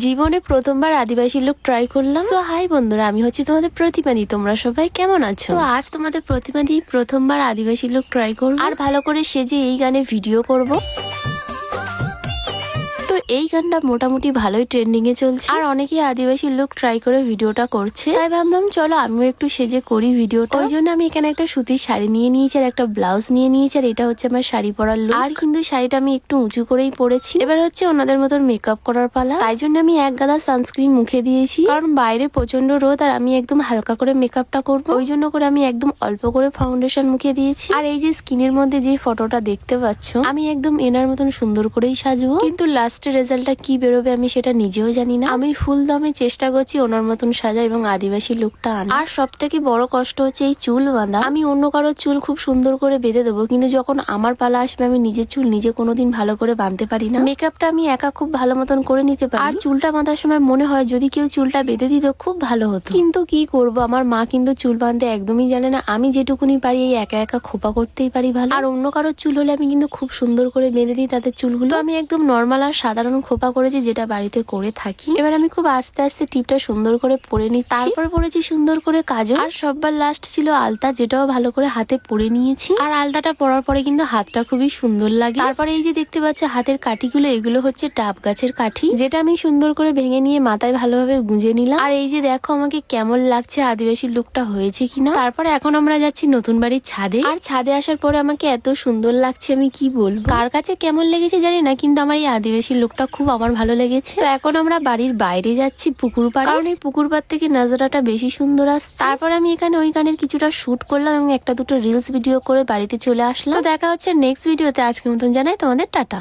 জীবনে প্রথমবার আদিবাসী look try করলাম। তো হাই বন্ধুরা, আমি হচ্ছি তোমাদের প্রতিমাদি। তোমরা সবাই কেমন আছো? তো আজ তোমাদের প্রতিমাদি প্রথমবার আদিবাসী লুক ট্রাই করবো আর ভালো করে সেজে এই গানে ভিডিও করব। তো এই গানটা মোটামুটি ভালোই ট্রেন্ডিং এ চলছে আর অনেকেই আদিবাসী লুক ট্রাই করে ভিডিওটা করছে, তাই ভাবলাম চলো আমিও একটু সেজে করি ভিডিওটা। ওই জন্য আমি এখানে একটা সুতির শাড়ি নিয়ে নিয়েছি আর একটা ব্লাউজ নিয়ে নিয়েছি, আর এটা হচ্ছে আমার শাড়ি পরার লুক। আর কিন্তু শাড়িটা আমি একটু উঁচু করেই পরেছি। এবার হচ্ছে ওনাদের মতন মেকআপ করার পালা, তাই জন্য আমি এক গাদা সানস্ক্রিন মুখে দিয়েছি, কারণ বাইরে প্রচন্ড রোদ আর আমি একদম হালকা করে মেকআপটা করবো। ওই জন্য করে আমি একদম অল্প করে ফাউন্ডেশন মুখে দিয়েছি। আর এই যে স্কিনের মধ্যে যে ফটোটা দেখতে পাচ্ছ, আমি একদম এনার মতন সুন্দর করেই সাজবো, কিন্তু লাস্টের রেজাল্টটা কি বেরোবে আমি সেটা নিজেও জানি না। আমি ফুল দমে চেষ্টা করছি ওনার মতন সাজা এবং আদিবাসী লুকটা আনা। আর সব থেকে বড় কষ্ট হচ্ছে এই চুল বাঁধা। আমি অন্য কারো চুল খুব সুন্দর করে বেঁধে দেবো, কিন্তু যখন আমার পালা আসবে আমি নিজের চুল নিজে কোনোদিন ভালো করে বাঁধতে পারি না। মেকআপটা আমি একা খুব ভালো মতন করে নিতে পারি, আর চুলটা বাঁধার সময় মনে হয় যদি কেউ চুলটা বেঁধে দিত খুব ভালো হতো। কিন্তু কি করব, আমার মা কিন্তু চুল বাঁধতে একদমই জানে না। আমি যেটুকুনি পারি এই একা একা খোপা করতেই পারি ভালো। আর অন্য কারো চুল হলে আমি কিন্তু খুব সুন্দর করে বেঁধে দিই তাদের চুলগুলো। আমি একদম নর্মাল আর সাধারণ খোপা করেছি, যেটা বাড়িতে করে থাকি। এবার আমি খুব আস্তে আস্তে টিপটা সুন্দর করে পরে নিচ্ছি। তারপর পরেছি সুন্দর করে কাজল, আর সববার লাস্ট ছিল আলতা, যেটাও ভালো করে হাতে পরে নিয়েছি। আর আলতাটা পরার পরে কিন্তু হাতটা খুবই সুন্দর লাগে। তারপরে এই যে দেখতে পাচ্ছ হাতের কাঠিগুলো, এগুলো হচ্ছে ডাব গাছের কাঠি, যেটা আমি সুন্দর করে ভেঙে নিয়ে মাথায় ভালোভাবে গুঁজে নিলাম। আর এই যে দেখো আমাকে কেমন লাগছে, আদিবাসী লুকটা হয়েছে কিনা। তারপরে এখন আমরা যাচ্ছি নতুন বাড়ির ছাদে, আর ছাদে আসার পরে আমাকে এত সুন্দর লাগছে আমি কি বলবো। কার কাছে কেমন লেগেছে জানি না, কিন্তু আমার এই আদিবাসী লুকটা খুব আমার ভালো লেগেছে। তো এখন আমরা বাড়ির বাইরে যাচ্ছি পুকুর পাড়ে, কারণ এই পুকুর পাড় থেকে নাজারাটা বেশি সুন্দর আসছে। তারপর আমি এখানে ওই গানের কিছুটা শুট করলাম এবং একটা দুটো রিলস ভিডিও করে বাড়িতে চলে আসলাম। তো দেখা হচ্ছে নেক্সট ভিডিওতে। আজকের মতন জানাই তোমাদের টাটা।